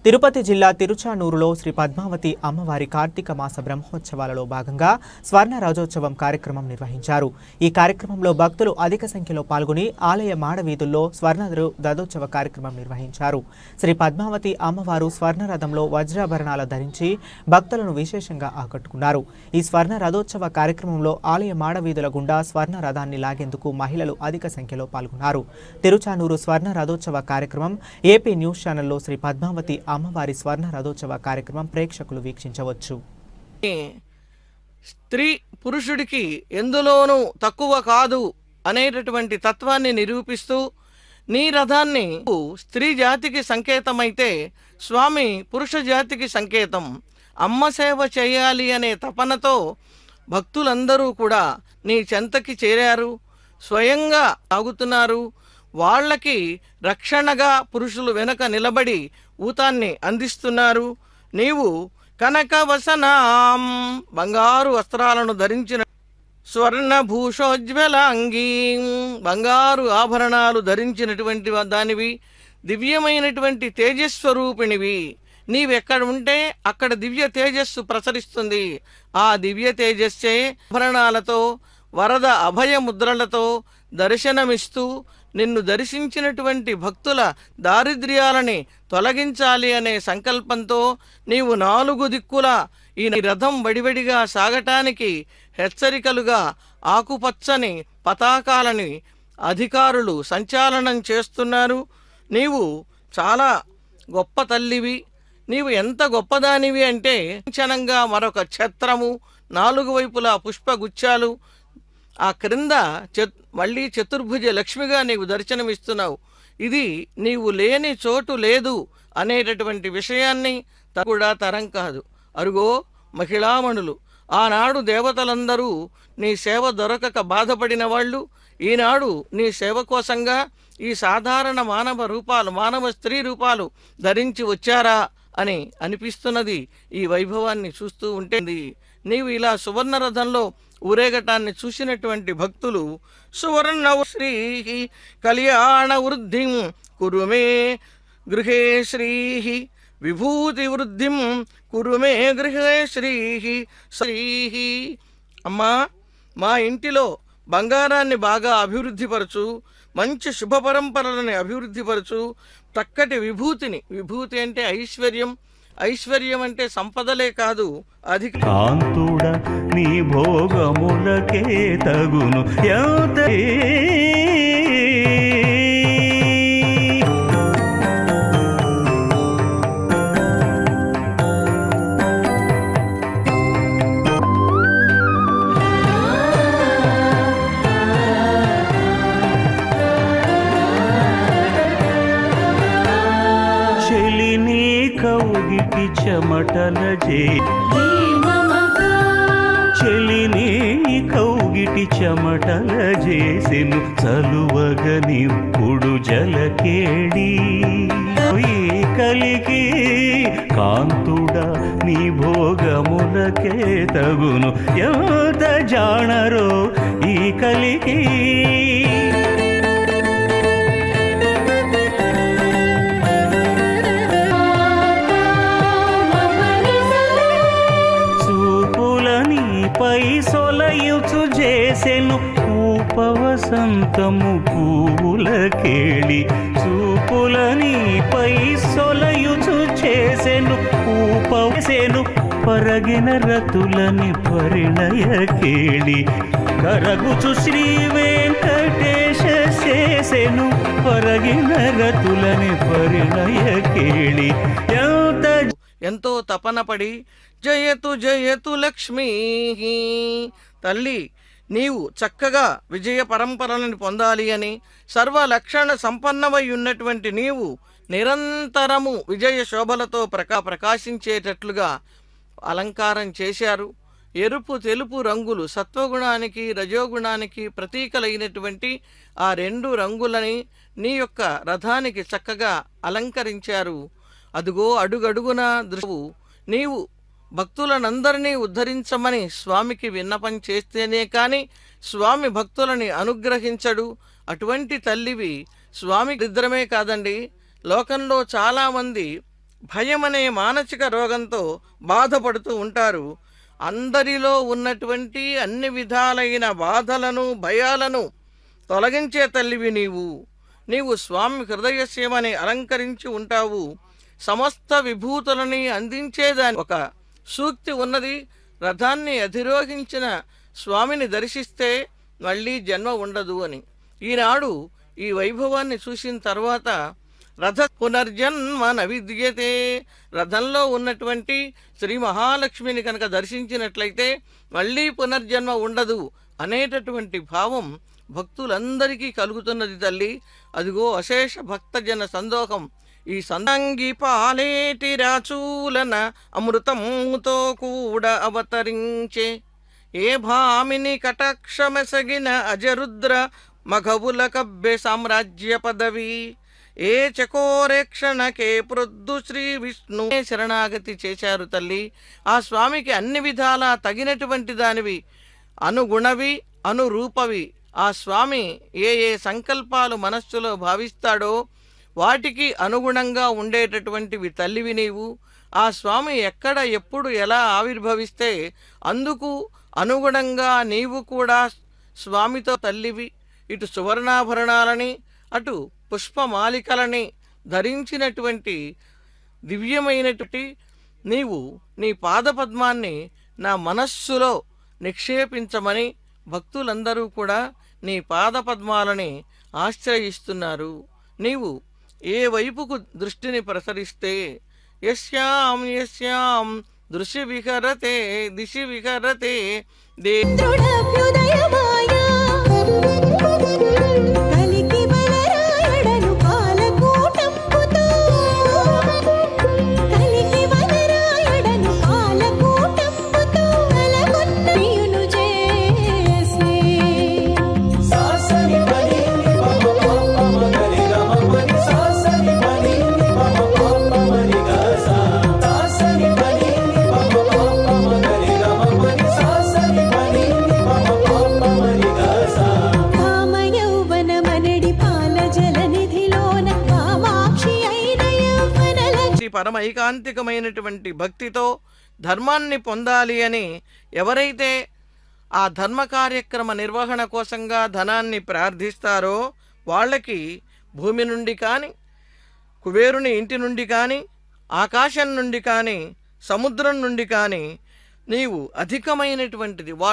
తిరుపతి జిల్లా తిరుచానూరులో శ్రీ పద్మావతి అమ్మవారి కార్తీక మాస బ్రహ్మోత్సవాలలో భాగంగా స్వర్ణ రాజోత్సవం కార్యక్రమం నిర్వహించారు. ఈ కార్యక్రమంలో భక్తులు అధిక సంఖ్యలో పాల్గొని ఆలయ మాడవీధుల్లో స్వర్ణ రథోత్సవ కార్యక్రమం నిర్వహించారు. శ్రీ పద్మావతి అమ్మవారు స్వర్ణ రథంలో వజ్రాభరణాలు ధరించి భక్తులను విశేషంగా ఆకట్టుకున్నారు. ఈ స్వర్ణ రథోత్సవ కార్యక్రమంలో ఆలయ మాడవీధుల గుండా స్వర్ణ రథాన్ని లాగేందుకు మహిళలు అధిక సంఖ్యలో పాల్గొన్నారు. తిరుచానూరు స్వర్ణ రథోత్సవ కార్యక్రమం ఏపీ న్యూస్ ఛానల్లో శ్రీ పద్మావతి అమ్మవారి స్వర్ణ రథోత్సవ కార్యక్రమం ప్రేక్షకులు వీక్షించవచ్చు. స్త్రీ పురుషుడికి ఎందులోనూ తక్కువ కాదు అనేటటువంటి తత్వాన్ని నిరూపిస్తూ నీ రథాన్ని స్త్రీ జాతికి సంకేతమైతే స్వామి పురుష జాతికి సంకేతం. అమ్మ సేవ చేయాలి అనే తపనతో భక్తులందరూ కూడా నీ చెంతకి చేరారు, స్వయంగా తాగుతున్నారు. వాళ్ళకి రక్షణగా పురుషులు వెనక నిలబడి ఊతాన్ని అందిస్తున్నారు. నీవు కనకవసనాం బంగారు వస్త్రాలను ధరించిన స్వర్ణభూషోజ్వల అంగీ బంగారు ఆభరణాలు ధరించినటువంటి దానివి, దివ్యమైనటువంటి తేజస్వరూపిణివి. నీవెక్కడ ఉంటే అక్కడ దివ్య తేజస్సు ప్రసరిస్తుంది. ఆ దివ్య తేజస్సే ఆభరణాలతో వరద అభయ ముద్రలతో దర్శనమిస్తూ నిన్ను దర్శించినటువంటి భక్తుల దారిద్ర్యాలని తొలగించాలి అనే సంకల్పంతో నీవు నాలుగు దిక్కుల ఈ రథం వడివడిగా సాగటానికి హెచ్చరికలుగా ఆకుపచ్చని పతాకాలని అధికారులు సంచాలనం చేస్తున్నారు. నీవు చాలా గొప్ప తల్లివి. నీవు ఎంత గొప్పదానివి అంటే క్షణంగా మరొక ఛత్రము, నాలుగు వైపులా పుష్పగుచ్చాలు, ఆ క్రింద మళ్ళీ చతుర్భుజ లక్ష్మిగా నీవు దర్శనమిస్తున్నావు. ఇది నీవు లేని చోటు లేదు అనేటటువంటి విషయాన్ని కూడా తరం కాదు. అరుగో మహిళామణులు, ఆనాడు దేవతలందరూ నీ సేవ దొరకక బాధపడిన వాళ్ళు ఈనాడు నీ సేవ కోసంగా ఈ సాధారణ మానవ స్త్రీ రూపాలు ధరించి వచ్చారా అని అనిపిస్తున్నది. ఈ వైభవాన్ని చూస్తూ ఉంటుంది. నీవు ఇలా సువర్ణ రథంలో ఊరేగటాన్ని చూసినటువంటి భక్తులు సువర్ణ శ్రీ కళ్యాణ వృద్ధిం కురుమే గృహే శ్రీ విభూతి వృద్ధిం కురుమే గృహే శ్రీ శ్రీ. అమ్మా, మా ఇంటిలో బంగారాన్ని బాగా అభివృద్ధిపరచు, మంచి శుభ పరంపరలని అభివృద్ధిపరచు, చక్కటి విభూతి అంటే ఐశ్వర్యం, ఐశ్వర్యం అంటే సంపదలే కాదు, అధిక కాంతుడ నీ భోగములకే తగును చెలిని కౌగిటి చెమటల చెలిని కౌగిటి చెమటల చేసెను చలువగనిప్పుడు జలకేడి కలికి కాంతుడ నీ భోగములకే తగును ఎంత జాణరో ఈ కలికి. పై సొలయుచు చేసెను ఉపవసంతము పూల కేళి చూపులని పై సొలయుచు చేసెను ఉపవసెను పరగిన రతులని పరిణయ కేళి కరగుచు శ్రీ వెంకటేశ చేసెను పరగిన రతులని పరిణయ కేళి. ఎంతో తపనపడి జయతు జయతు లక్ష్మీ తల్లి, నీవు చక్కగా విజయ పరంపరలను పొందాలి అని సర్వలక్షణ సంపన్నమై ఉన్నటువంటి నీవు నిరంతరము విజయ శోభలతో ప్రకాశించేటట్లుగా అలంకారం చేశారు. ఎరుపు తెలుపు రంగులు సత్వగుణానికి రజోగుణానికి ప్రతీకలైనటువంటి ఆ రెండు రంగులని నీ యొక్క రథానికి చక్కగా అలంకరించారు. అదుగో అడుగడుగున దృష్టి నీవు భక్తులనందరినీ ఉద్ధరించమని స్వామికి విన్నపం చేస్తేనే కానీ స్వామి భక్తులని అనుగ్రహించడు. అటువంటి తల్లివి స్వామి ఇద్దరమే కాదండి, లోకంలో చాలామంది భయమనే మానసిక రోగంతో బాధపడుతూ ఉంటారు. అందరిలో ఉన్నటువంటి అన్ని విధాలైన బాధలను భయాలను తొలగించే తల్లివి నీవు. నీవు స్వామి హృదయ సేవని అలంకరించి ఉంటావు. సమస్త విభూతులని అందించేదాని ఒక సూక్తి ఉన్నది. రథాన్ని అధిరోహించిన స్వామిని దర్శిస్తే మళ్ళీ జన్మ ఉండదు అని. ఈనాడు ఈ వైభవాన్ని చూసిన తర్వాత రథ పునర్జన్మ నవిద్యతే, రథంలో ఉన్నటువంటి శ్రీ మహాలక్ష్మిని కనుక దర్శించినట్లయితే మళ్ళీ పునర్జన్మ ఉండదు అనేటటువంటి భావం భక్తులందరికీ కలుగుతున్నది తల్లి. అదిగో అశేష భక్తజన సందోహం. ఈ సందంగి పాలేటి రాచూలన అమృతముతో కూడా అవతరించే, ఏ భామిని కటాక్షమసగిన అజరుద్ర మఘవుల కబ్బె సామ్రాజ్య పదవి, ఏ చకోరేక్షణకే ప్రొద్దు శ్రీ విష్ణు శరణాగతి చేశారు తల్లి. ఆ స్వామికి అన్ని విధాలా తగినటువంటి దానివి, అనుగుణవి, అనురూపవి. ఆ స్వామి ఏ ఏ సంకల్పాలు మనస్సులో భావిస్తాడో వాటికి అనుగుణంగా ఉండేటటువంటివి తల్లివి నీవు. ఆ స్వామి ఎక్కడ ఎప్పుడు ఎలా ఆవిర్భవిస్తే అందుకు అనుగుణంగా నీవు కూడా స్వామితో తల్లివి. ఇటు సువర్ణాభరణాలని అటు పుష్పమాలికలని ధరించినటువంటి దివ్యమైనటువంటి నీవు నీ పాదపద్మాన్ని నా మనస్సులో నిక్షేపించమని భక్తులందరూ కూడా నీ పాదపద్మాలని ఆశ్రయిస్తున్నారు. నీవు ఏ వైపుకు దృష్టిని ప్రసరిస్తే యస్యాం యస్యాం దృశ్య విహరతే దిశి విహరతే దే పరమైకాంతికమైనటువంటి భక్తితో ధర్మాన్ని పొందాలి అని ఎవరైతే ఆ ధర్మ కార్యక్రమ నిర్వహణ కోసంగా ధనాన్ని ప్రార్థిస్తారో వాళ్ళకి భూమి నుండి కానీ, కుబేరుని ఇంటి నుండి కానీ, ఆకాశం నుండి కానీ, సముద్రం నుండి కానీ నీవు అధికమైనటువంటిది